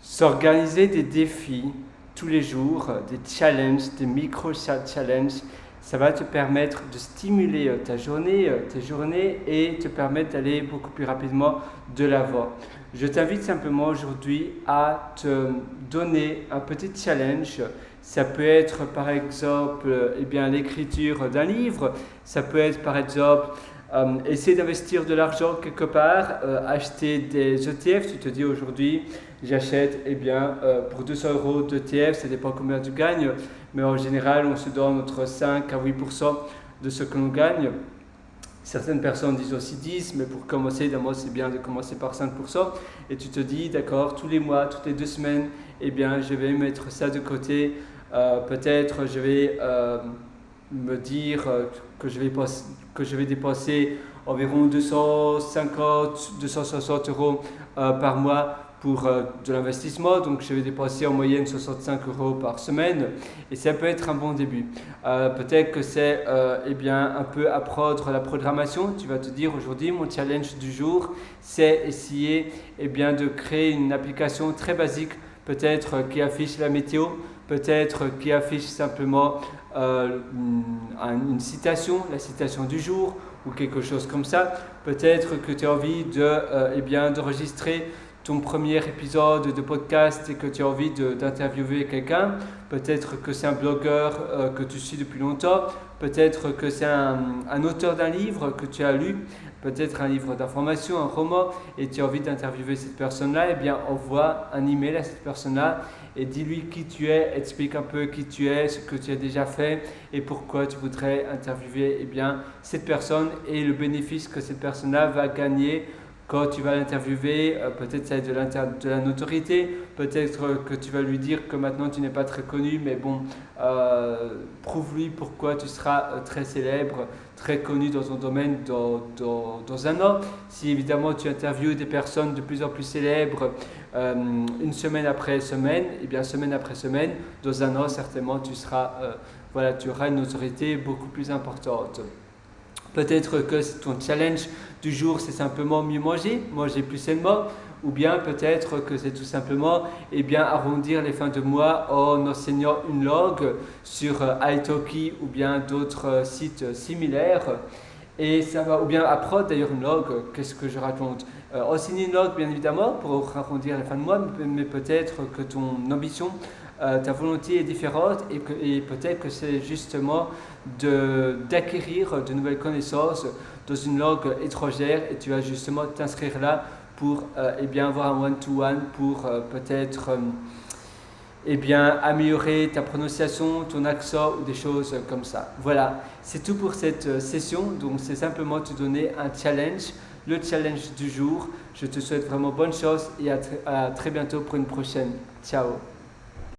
S'organiser des défis tous les jours, des challenges, des micro-challenges, ça va te permettre de stimuler tes journées et te permettre d'aller beaucoup plus rapidement de l'avant. Je t'invite simplement aujourd'hui à te donner un petit challenge. Ça peut être par exemple l'écriture d'un livre, ça peut être par exemple essayer d'investir de l'argent quelque part, acheter des ETF. Tu te dis aujourd'hui j'achète pour 200 € d'ETF, ça dépend combien tu gagnes, mais en général on se donne entre 5 à 8% de ce que l'on gagne. Certaines personnes disent aussi 10, mais pour commencer, c'est bien de commencer par 5%. Et tu te dis, d'accord, tous les mois, toutes les 2 semaines, je vais mettre ça de côté. Peut-être je vais me dire que je vais dépenser environ 250, 260 € par mois pour de l'investissement, donc je vais dépenser en moyenne 65 € par semaine et ça peut être un bon début. Peut-être que c'est un peu apprendre la programmation. Tu vas te dire aujourd'hui mon challenge du jour c'est essayer de créer une application très basique, peut-être qui affiche la météo, peut-être qui affiche simplement une citation, la citation du jour ou quelque chose comme ça. Peut-être que tu as envie d'enregistrer ton premier épisode de podcast et que tu as envie d'interviewer quelqu'un. Peut-être que c'est un blogueur que tu suis depuis longtemps. Peut-être que c'est un auteur d'un livre que tu as lu. Peut-être un livre d'information, un roman, et tu as envie d'interviewer cette personne-là. Envoie un email à cette personne-là et dis-lui qui tu es, explique un peu qui tu es, ce que tu as déjà fait et pourquoi tu voudrais interviewer cette personne et le bénéfice que cette personne-là va gagner quand tu vas l'interviewer. Peut-être ça va être de la notoriété, peut-être que tu vas lui dire que maintenant tu n'es pas très connu, mais prouve-lui pourquoi tu seras très célèbre, très connu dans ton domaine dans un an. Si évidemment tu interviews des personnes de plus en plus célèbres une semaine après semaine, semaine après semaine, dans un an certainement tu auras une notoriété beaucoup plus importante. Peut-être que ton challenge du jour, c'est simplement mieux manger plus sainement, ou bien peut-être que c'est tout simplement arrondir les fins de mois en enseignant une langue sur italki ou bien d'autres sites similaires. Et ça va, ou bien apprendre d'ailleurs une langue, qu'est-ce que je raconte, enseigner une langue bien évidemment pour arrondir les fins de mois, mais peut-être que ton ambition, ta volonté est différente et peut-être que c'est justement d'acquérir de nouvelles connaissances dans une langue étrangère et tu vas justement t'inscrire là pour avoir un one-to-one pour peut-être améliorer ta prononciation, ton accent ou des choses comme ça. Voilà, c'est tout pour cette session. Donc c'est simplement te donner un challenge, le challenge du jour. Je te souhaite vraiment bonne chance et à très bientôt pour une prochaine. Ciao.